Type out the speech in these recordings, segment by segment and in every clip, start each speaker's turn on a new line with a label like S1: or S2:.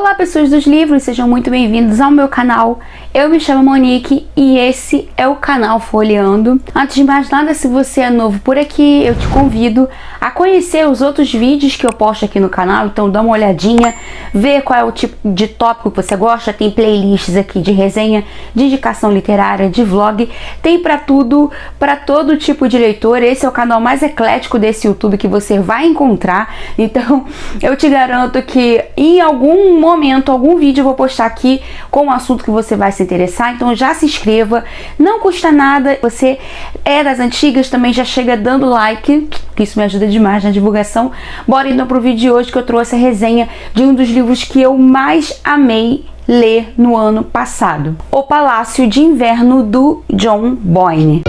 S1: Olá pessoas dos livros, sejam muito bem-vindos ao meu canal. Eu me chamo Monique e esse é o canal Folheando. Antes de mais nada, se você é novo por aqui, eu te convido a conhecer os outros vídeos que eu posto aqui no canal. Então dá uma olhadinha, vê qual é o tipo de tópico que você gosta. Tem playlists aqui de resenha, de indicação literária, de vlog. Tem pra tudo, pra todo tipo de leitor. Esse é o canal mais eclético desse YouTube que você vai encontrar. Então eu te garanto que em algum momento, algum vídeo eu vou postar aqui com um assunto que você vai se interessar. Então já se inscreva, não custa nada. Você é das antigas, também já chega dando like, que isso me ajuda demais na divulgação. Bora então pro vídeo de hoje, que eu trouxe a resenha de um dos livros que eu mais amei ler no ano passado, O Palácio de Inverno, do John Boyne.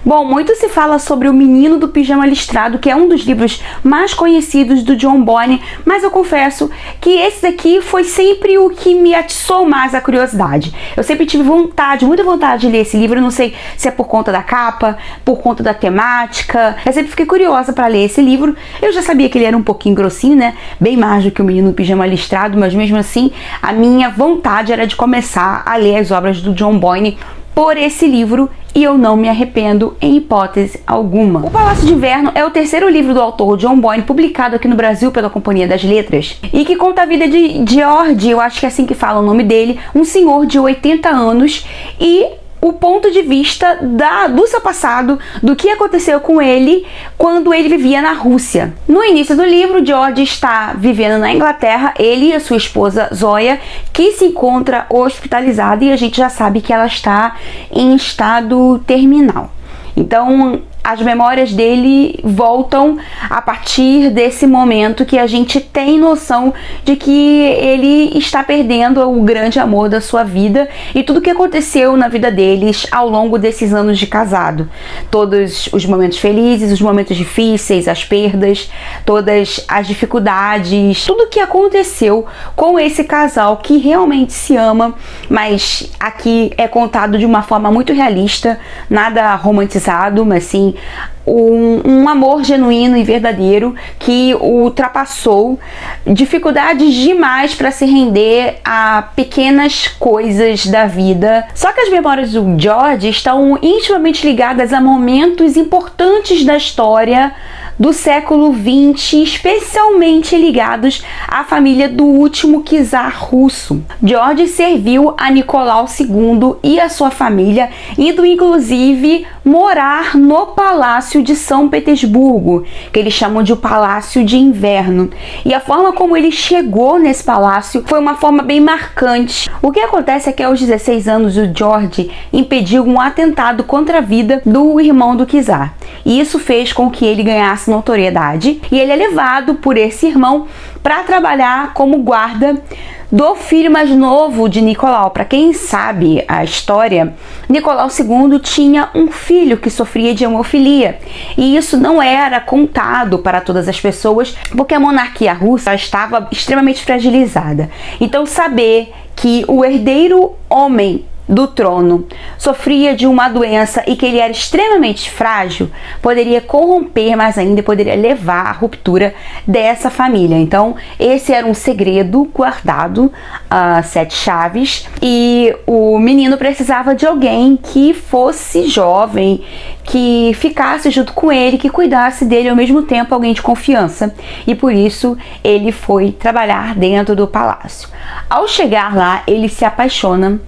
S1: Bom, muito se fala sobre O Menino do Pijama Listrado, que é um dos livros mais conhecidos do John Boyne, mas eu confesso que esse daqui foi sempre o que me atiçou mais a curiosidade. Eu sempre tive vontade, muita vontade de ler esse livro. Eu não sei se é por conta da capa, por conta da temática. Eu sempre fiquei curiosa para ler esse livro. Eu já sabia que ele era um pouquinho grossinho, né? Bem mais do que O Menino do Pijama Listrado, mas mesmo assim a minha vontade era de começar a ler as obras do John Boyne por esse livro, e eu não me arrependo em hipótese alguma. O Palácio de Inverno é o terceiro livro do autor John Boyne, publicado aqui no Brasil pela Companhia das Letras, e que conta a vida de George, eu acho que é assim que fala o nome dele, um senhor de 80 anos, e o ponto de vista do seu passado, do que aconteceu com ele quando ele vivia na Rússia. No início do livro, George está vivendo na Inglaterra, ele e a sua esposa Zoya, que se encontra hospitalizada, e a gente já sabe que ela está em estado terminal. Então, as memórias dele voltam a partir desse momento que a gente tem noção de que ele está perdendo o grande amor da sua vida e tudo que aconteceu na vida deles ao longo desses anos de casado. Todos os momentos felizes, os momentos difíceis, as perdas, todas as dificuldades, tudo que aconteceu com esse casal que realmente se ama, mas aqui é contado de uma forma muito realista, nada romantizado, mas sim um amor genuíno e verdadeiro que ultrapassou dificuldades demais para se render a pequenas coisas da vida. Só que as memórias do George estão intimamente ligadas a momentos importantes da história do século XX, especialmente ligados à família do último czar russo. George serviu a Nicolau II e a sua família, indo inclusive morar no Palácio de São Petersburgo, que eles chamam de o Palácio de Inverno. E a forma como ele chegou nesse palácio foi uma forma bem marcante. O que acontece é que aos 16 anos o George impediu um atentado contra a vida do irmão do czar. E isso fez com que ele ganhasse notoriedade, e ele é levado por esse irmão para trabalhar como guarda do filho mais novo de Nicolau. Para quem sabe a história, Nicolau II tinha um filho que sofria de hemofilia, e isso não era contado para todas as pessoas, porque a monarquia russa estava extremamente fragilizada. Então saber que o herdeiro homem do trono sofria de uma doença e que ele era extremamente frágil poderia corromper mais ainda, poderia levar à ruptura dessa família. Então esse era um segredo guardado a 7 chaves, e o menino precisava de alguém que fosse jovem, que ficasse junto com ele, que cuidasse dele, ao mesmo tempo alguém de confiança, e por isso ele foi trabalhar dentro do palácio. Ao chegar lá, ele se apaixona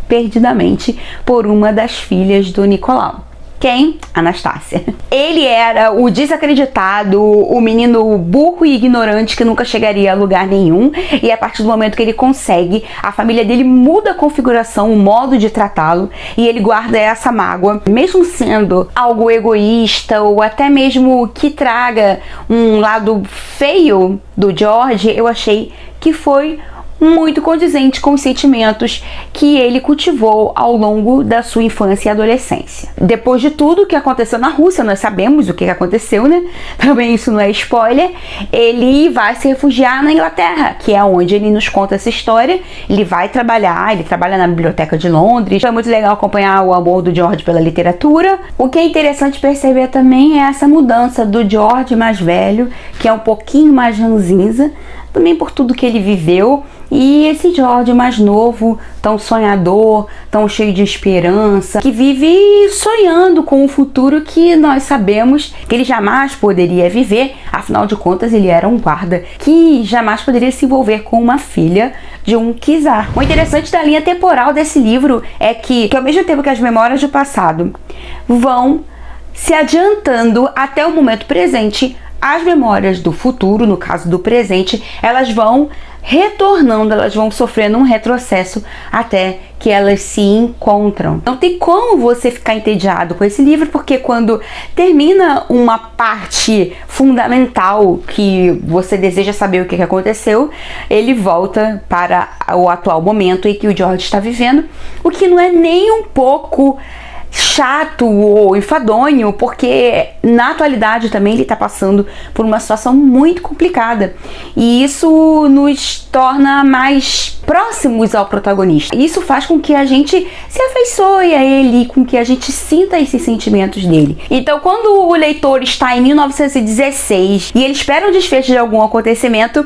S1: perdidamente por uma das filhas do Nicolau. Quem? Anastácia. Ele era o desacreditado, o menino burro e ignorante que nunca chegaria a lugar nenhum, e a partir do momento que ele consegue, a família dele muda a configuração, o modo de tratá-lo, e ele guarda essa mágoa, mesmo sendo algo egoísta ou até mesmo que traga um lado feio do George. Eu achei que foi muito condizente com os sentimentos que ele cultivou ao longo da sua infância e adolescência. Depois de tudo que aconteceu na Rússia, nós sabemos o que aconteceu, né? Também isso não é spoiler. Ele vai se refugiar na Inglaterra, que é onde ele nos conta essa história. Ele vai trabalhar, ele trabalha na Biblioteca de Londres. Foi muito legal acompanhar o amor do George pela literatura. O que é interessante perceber também é essa mudança do George mais velho, que é um pouquinho mais ranzinza, também por tudo que ele viveu, e esse George mais novo, tão sonhador, tão cheio de esperança, que vive sonhando com um futuro que nós sabemos que ele jamais poderia viver. Afinal de contas, ele era um guarda que jamais poderia se envolver com uma filha de um czar. O interessante da linha temporal desse livro é que ao mesmo tempo que as memórias do passado vão se adiantando até o momento presente, as memórias do futuro, no caso do presente, elas vão retornando, elas vão sofrendo um retrocesso até que elas se encontram. Não tem como você ficar entediado com esse livro, porque quando termina uma parte fundamental que você deseja saber o que aconteceu, ele volta para o atual momento em que o George está vivendo, o que não é nem um pouco chato ou enfadonho, porque na atualidade também ele está passando por uma situação muito complicada, e isso nos torna mais próximos ao protagonista. Isso faz com que a gente se afeiçoe a ele, com que a gente sinta esses sentimentos dele. Então, quando o leitor está em 1916 e ele espera o desfecho de algum acontecimento,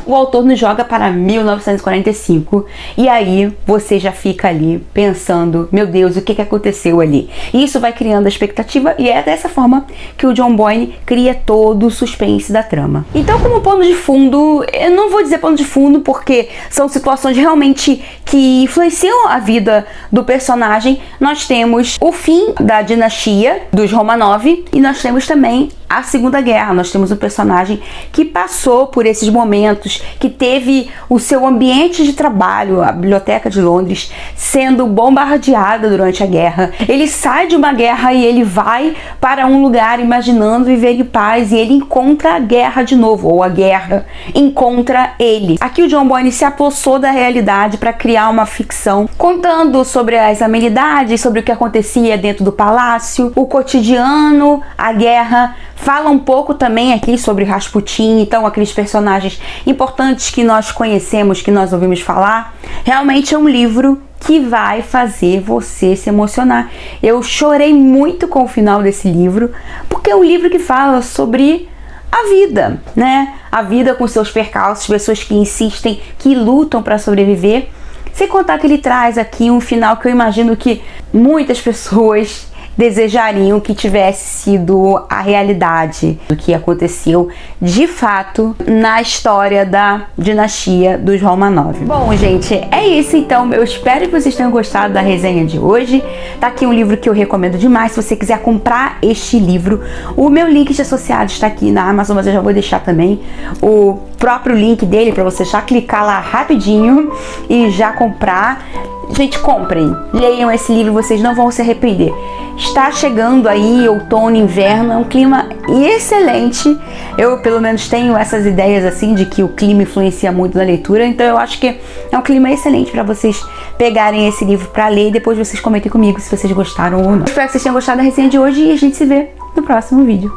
S1: o autor nos joga para 1945, e aí você já fica ali pensando, meu Deus, o que aconteceu ali? E isso vai criando a expectativa, e é dessa forma que o John Boyne cria todo o suspense da trama. Então, como pano de fundo, eu não vou dizer pano de fundo porque são situações realmente que influenciam a vida do personagem. Nós temos o fim da dinastia dos Romanov, e nós temos também a Segunda Guerra. Nós temos um personagem que passou por esses momentos, que teve o seu ambiente de trabalho, a Biblioteca de Londres, sendo bombardeada durante a guerra. Ele sai de uma guerra e ele vai para um lugar imaginando viver em paz, e ele encontra a guerra de novo, ou a guerra encontra ele. Aqui o John Boyne se apossou da realidade para criar uma ficção, contando sobre as amenidades, sobre o que acontecia dentro do palácio, o cotidiano, a guerra. Fala um pouco também aqui sobre Rasputin, então aqueles personagens importantes que nós conhecemos, que nós ouvimos falar. Realmente é um livro que vai fazer você se emocionar. Eu chorei muito com o final desse livro, porque é um livro que fala sobre a vida, né? A vida com seus percalços, pessoas que insistem, que lutam para sobreviver. Sem contar que ele traz aqui um final que eu imagino que muitas pessoas desejariam que tivesse sido a realidade do que aconteceu de fato na história da dinastia dos Romanov. Bom, gente, é isso então. Eu espero que vocês tenham gostado da resenha de hoje. Tá aqui um livro que eu recomendo demais. Se você quiser comprar este livro, o meu link de associado está aqui na Amazon, mas eu já vou deixar também o próprio link dele para você já clicar lá rapidinho e já comprar. Gente, comprem, leiam esse livro, vocês não vão se arrepender. Está chegando aí outono, inverno, é um clima excelente. Eu pelo menos tenho essas ideias assim de que o clima influencia muito na leitura, então eu acho que é um clima excelente para vocês pegarem esse livro para ler e depois vocês comentem comigo se vocês gostaram ou não. Espero que vocês tenham gostado da resenha de hoje e a gente se vê no próximo vídeo.